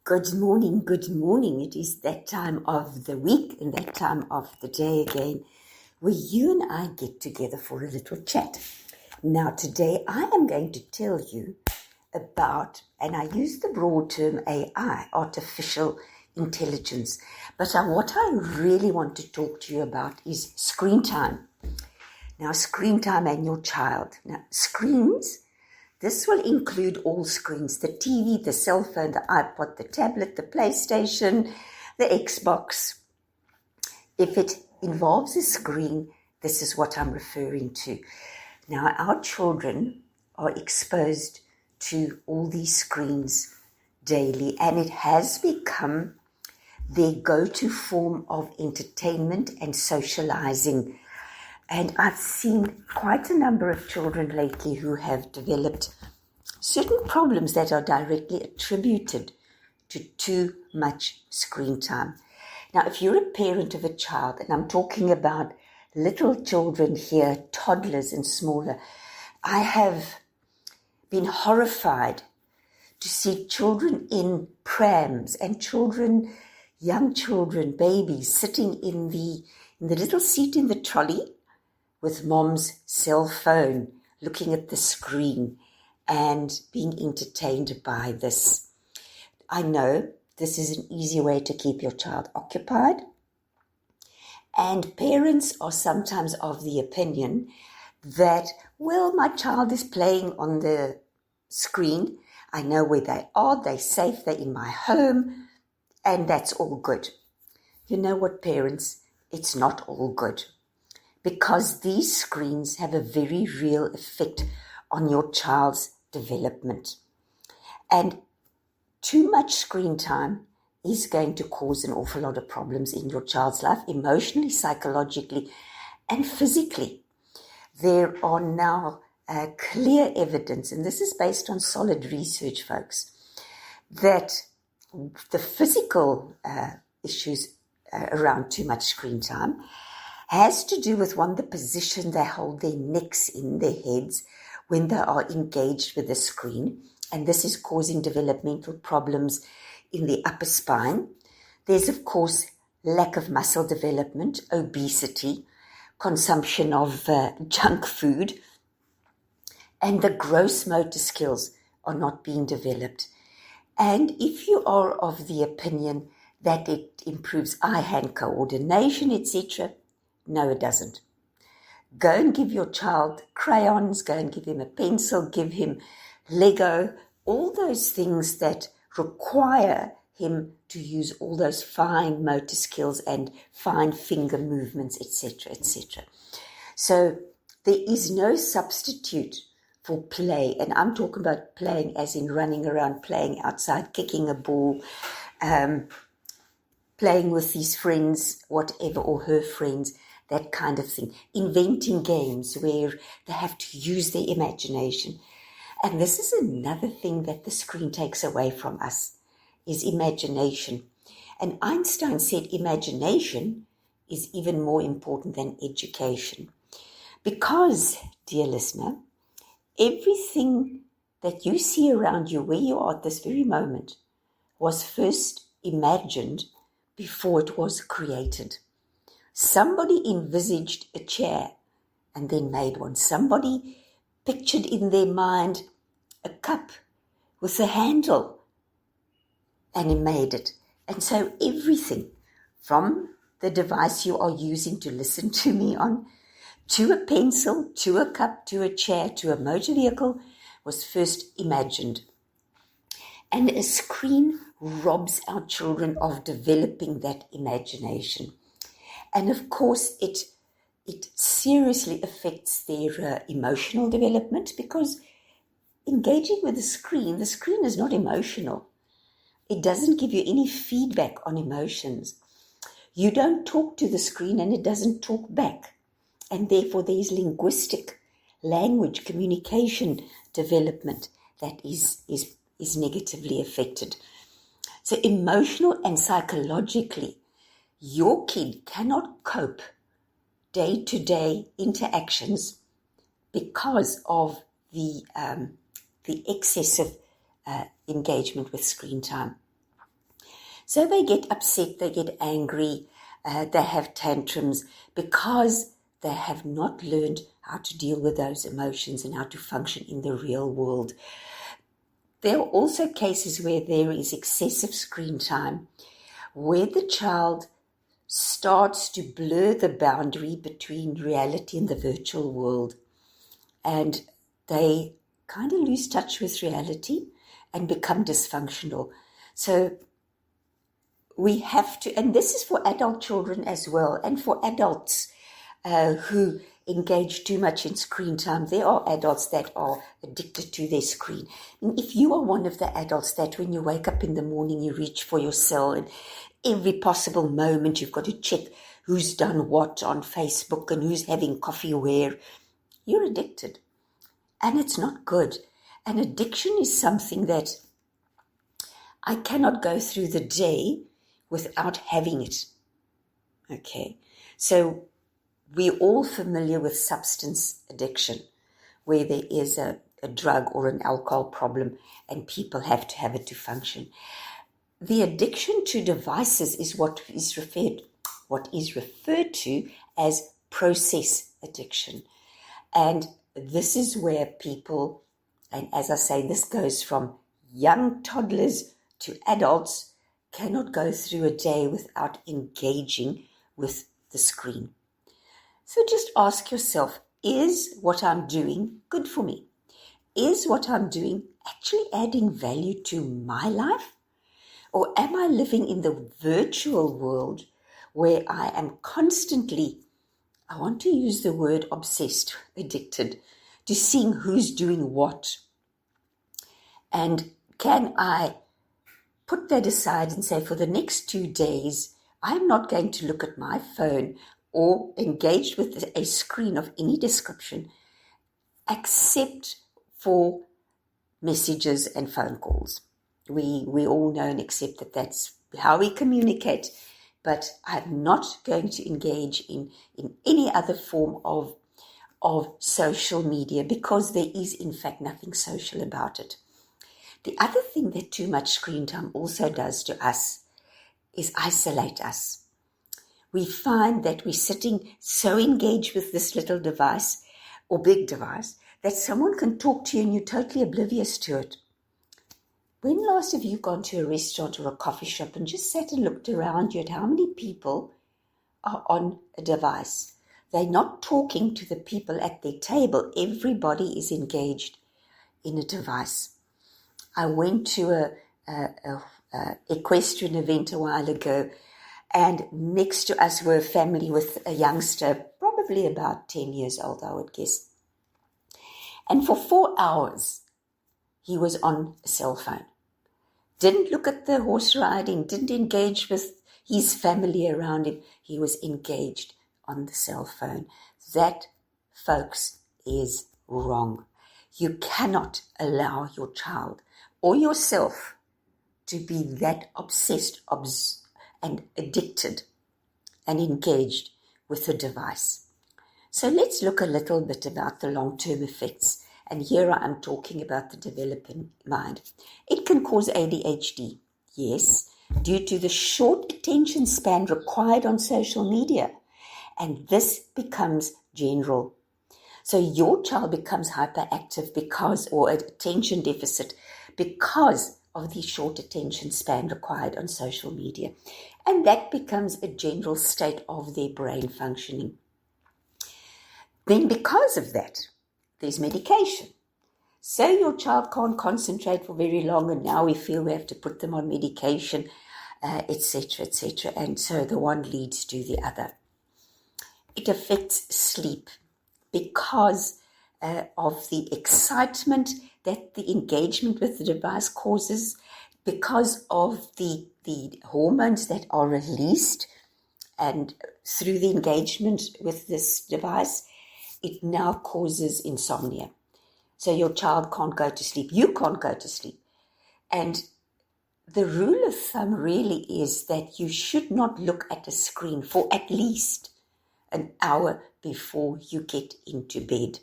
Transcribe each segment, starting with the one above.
Good morning, good morning. It is that time of the week and that time of the day again where you and I get together for a little chat. Now today I am going to tell you about, and I use the broad term AI, artificial intelligence, but what I really want to talk to you about is screen time. Now screen time and your child. Now screens, this will include all screens, the TV, the cell phone, the iPod, the tablet, the PlayStation, the Xbox. If it involves a screen, this is what I'm referring to. Now, our children are exposed to all these screens daily, and it has become their go-to form of entertainment and socializing. And I've seen quite a number of children lately who have developed certain problems that are directly attributed to too much screen time. Now, if you're a parent of a child, and I'm talking about little children here, toddlers and smaller, I have been horrified to see children in prams and young children, babies, sitting in the little seat in the trolley with mom's cell phone, looking at the screen and being entertained by this. I know this is an easy way to keep your child occupied, and parents are sometimes of the opinion that, well, my child is playing on the screen, I know where they are, they're safe, they're in my home, and that's all good. You know what, parents? It's not all good, because these screens have a very real effect on your child's development. And too much screen time is going to cause an awful lot of problems in your child's life, emotionally, psychologically, and physically. There are now clear evidence, and this is based on solid research, folks, that the physical issues around too much screen time has to do with, one, the position they hold their necks in, their heads, when they are engaged with the screen, and this is causing developmental problems in the upper spine. There's, of course, lack of muscle development, obesity, consumption of junk food, and the gross motor skills are not being developed. And if you are of the opinion that it improves eye-hand coordination, etc., no, it doesn't. Go and give your child crayons, go and give him a pencil, give him Lego, all those things that require him to use all those fine motor skills and fine finger movements, etc., etc. So there is no substitute for play, and I'm talking about playing as in running around, playing outside, kicking a ball, playing with his friends, whatever, or her friends, that kind of thing. Inventing games where they have to use their imagination. And this is another thing that the screen takes away from us, is imagination. And Einstein said imagination is even more important than education. Because, dear listener, everything that you see around you, where you are at this very moment, was first imagined before it was created. Somebody envisaged a chair and then made one. Somebody pictured in their mind a cup with a handle and he made it. And so everything from the device you are using to listen to me on, to a pencil, to a cup, to a chair, to a motor vehicle, was first imagined. And a screen robs our children of developing that imagination. And of course, it seriously affects their emotional development, because engaging with the screen is not emotional. It doesn't give you any feedback on emotions. You don't talk to the screen and it doesn't talk back. And therefore, there is linguistic, language, communication development that is negatively affected. So emotional and psychologically, your kid cannot cope day-to-day interactions because of the excessive engagement with screen time. So they get upset, they get angry, they have tantrums because they have not learned how to deal with those emotions and how to function in the real world. There are also cases where there is excessive screen time, where the child starts to blur the boundary between reality and the virtual world, and they kind of lose touch with reality and become dysfunctional. So we have to, and this is for adult children as well, and for adults who engage too much in screen time. There are adults that are addicted to their screen. And if you are one of the adults that when you wake up in the morning, you reach for your cell, and every possible moment you've got to check who's done what on Facebook and who's having coffee where, you're addicted. And it's not good. And addiction is something that I cannot go through the day without having it. Okay, so we're all familiar with substance addiction, where there is a drug or an alcohol problem and people have to have it to function. The addiction to devices is what is referred to as process addiction. And this is where people, and as I say, this goes from young toddlers to adults, cannot go through a day without engaging with the screen. So just ask yourself, is what I'm doing good for me? Is what I'm doing actually adding value to my life? Or am I living in the virtual world where I am constantly, I want to use the word obsessed, addicted, to seeing who's doing what? And can I put that aside and say, for the next 2 days, I'm not going to look at my phone or engage with a screen of any description, except for messages and phone calls. We all know and accept that that's how we communicate, but I'm not going to engage in any other form of social media, because there is in fact nothing social about it. The other thing that too much screen time also does to us is isolate us. We find that we're sitting so engaged with this little device or big device that someone can talk to you and you're totally oblivious to it. When last have you gone to a restaurant or a coffee shop and just sat and looked around you at how many people are on a device? They're not talking to the people at their table. Everybody is engaged in a device. I went to a equestrian event a while ago, and next to us were a family with a youngster, probably about 10 years old, I would guess. And for 4 hours, he was on a cell phone. Didn't look at the horse riding, didn't engage with his family around him. He was engaged on the cell phone. That, folks, is wrong. You cannot allow your child or yourself to be that obsessed and addicted and engaged with a device. So let's look a little bit about the long-term effects. And here I am talking about the developing mind. It can cause ADHD, yes, due to the short attention span required on social media. And this becomes general. So your child becomes hyperactive or attention deficit because of the short attention span required on social media. And that becomes a general state of their brain functioning. Then because of that, there's medication. So your child can't concentrate for very long, and now we feel we have to put them on medication, etc., etc. And so the one leads to the other. It affects sleep because of the excitement that the engagement with the device causes, because of the hormones that are released and through the engagement with this device, it now causes insomnia. So your child can't go to sleep. You can't go to sleep. And the rule of thumb really is that you should not look at a screen for at least an hour before you get into bed.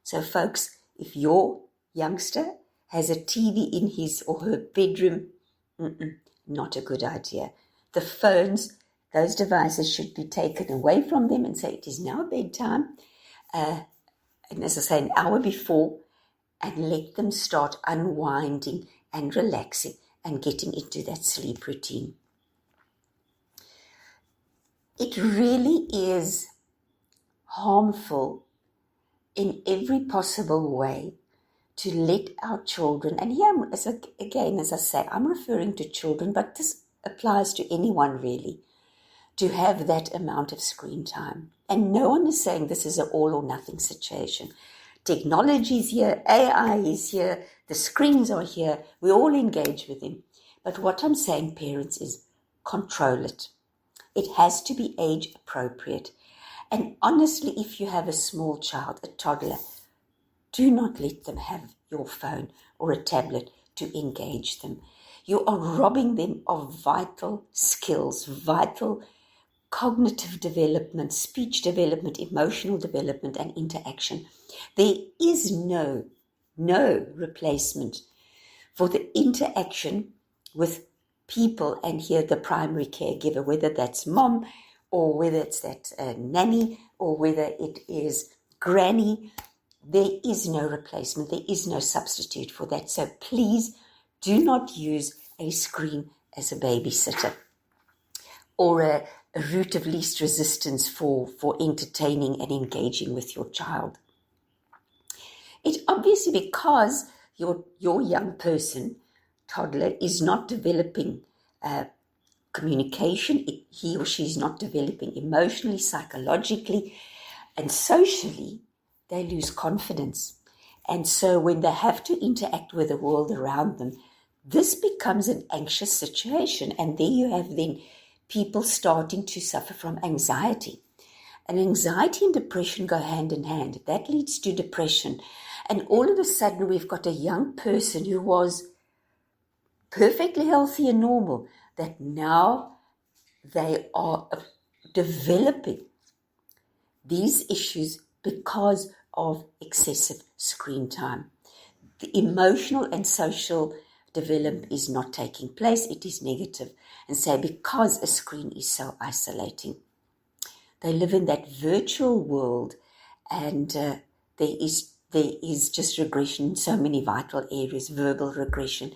So folks, if your youngster has a TV in his or her bedroom, not a good idea. The phones, those devices should be taken away from them and say it is now bedtime, and as I say, an hour before, and let them start unwinding and relaxing and getting into that sleep routine. It really is harmful in every possible way to let our children, and here, as I say, I'm referring to children, but this applies to anyone really, to have that amount of screen time. And no one is saying this is an all or nothing situation. Technology is here, AI is here, the screens are here, we all engage with them. But what I'm saying, parents, is control it. It has to be age appropriate. And honestly, if you have a small child, a toddler, do not let them have your phone or a tablet to engage them. You are robbing them of vital skills, vital cognitive development, speech development, emotional development, and interaction. There is no replacement for the interaction with people, and here the primary caregiver, whether that's mom or whether it's that nanny or whether it is granny. There is no replacement. There is no substitute for that. So please do not use a screen as a babysitter or a route of least resistance for entertaining and engaging with your child. It obviously, because your young person, toddler, is not developing communication, he or she is not developing emotionally, psychologically, and socially, they lose confidence. And so when they have to interact with the world around them, this becomes an anxious situation. And there you have then people starting to suffer from anxiety. And anxiety and depression go hand in hand. That leads to depression. And all of a sudden, we've got a young person who was perfectly healthy and normal, that now they are developing these issues because of excessive screen time. The emotional and social development is not taking place. It is negative. And so because a screen is so isolating, they live in that virtual world, and there is just regression in so many vital areas, verbal regression,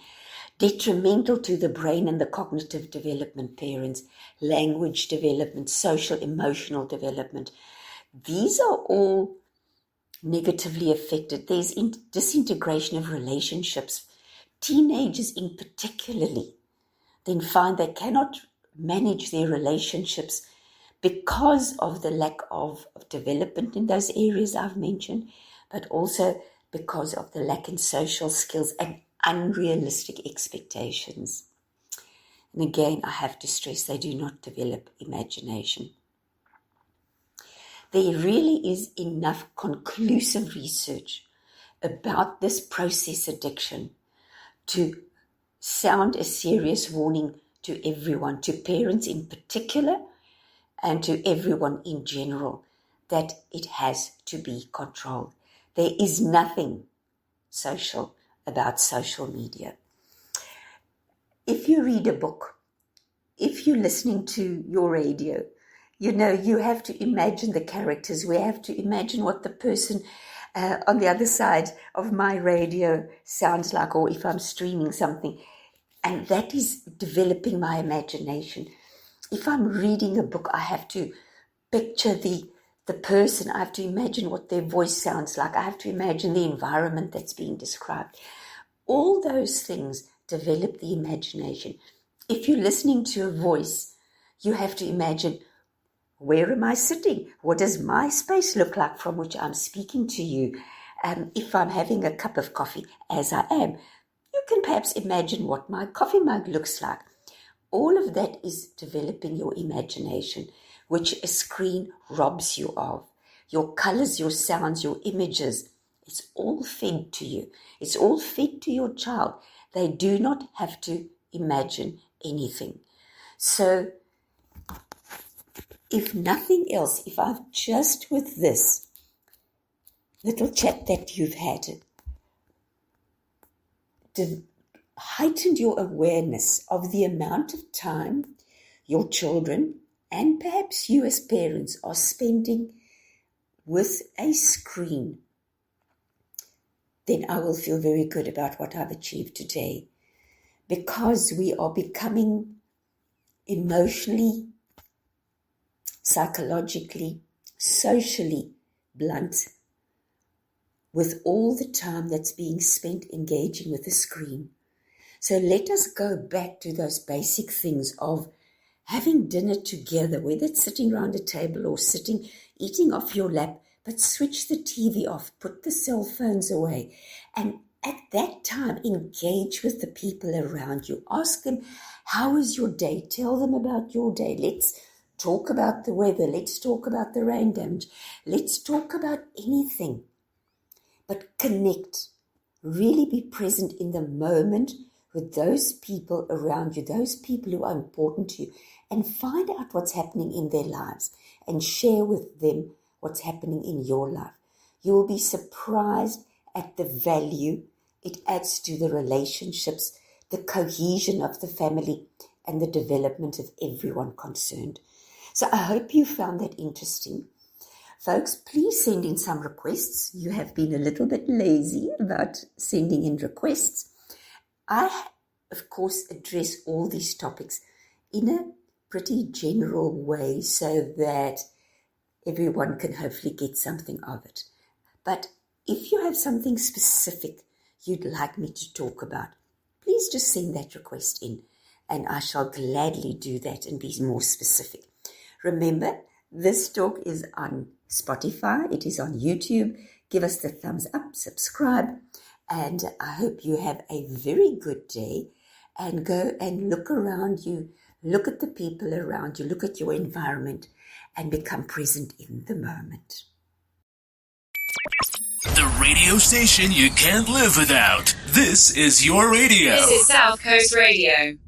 detrimental to the brain and the cognitive development, parents, language development, social, emotional development. These are all negatively affected. There's disintegration of relationships. Teenagers in particularly then find they cannot manage their relationships because of the lack of development in those areas I've mentioned, but also because of the lack in social skills and unrealistic expectations. And again, I have to stress, they do not develop imagination. There really is enough conclusive research about this process addiction to sound a serious warning to everyone, to parents in particular, and to everyone in general, that it has to be controlled. There is nothing social about social media. If you read a book, if you're listening to your radio, you have to imagine the characters. We have to imagine what the person on the other side of my radio sounds like, or if I'm streaming something. And that is developing my imagination. If I'm reading a book, I have to picture the person. I have to imagine what their voice sounds like. I have to imagine the environment that's being described. All those things develop the imagination. If you're listening to a voice, you have to imagine, where am I sitting? What does my space look like from which I'm speaking to you? If I'm having a cup of coffee, as I am, you can perhaps imagine what my coffee mug looks like. All of that is developing your imagination, which a screen robs you of. Your colors, your sounds, your images, it's all fed to you. It's all fed to your child. They do not have to imagine anything. So, if nothing else, if I've just with this little chat that you've had, heightened your awareness of the amount of time your children and perhaps you as parents are spending with a screen, then I will feel very good about what I've achieved today, because we are becoming emotionally, psychologically, socially blunt with all the time that's being spent engaging with the screen. So let us go back to those basic things of having dinner together, whether it's sitting around a table or sitting, eating off your lap, but switch the TV off, put the cell phones away, and at that time, engage with the people around you. Ask them, how is your day? Tell them about your day. Let's talk about the weather. Let's talk about the rain damage. Let's talk about anything. But connect. Really be present in the moment with those people around you, those people who are important to you, and find out what's happening in their lives and share with them what's happening in your life. You will be surprised at the value it adds to the relationships, the cohesion of the family, and the development of everyone concerned. So I hope you found that interesting. Folks, please send in some requests. You have been a little bit lazy about sending in requests. I, of course, address all these topics in a pretty general way so that everyone can hopefully get something of it. But if you have something specific you'd like me to talk about, please just send that request in and I shall gladly do that and be more specific. Remember, this talk is on Spotify, it is on YouTube. Give us the thumbs up, subscribe, and I hope you have a very good day and go and look around you, look at the people around you, look at your environment and become present in the moment. The radio station you can't live without. This is your radio. This is South Coast Radio.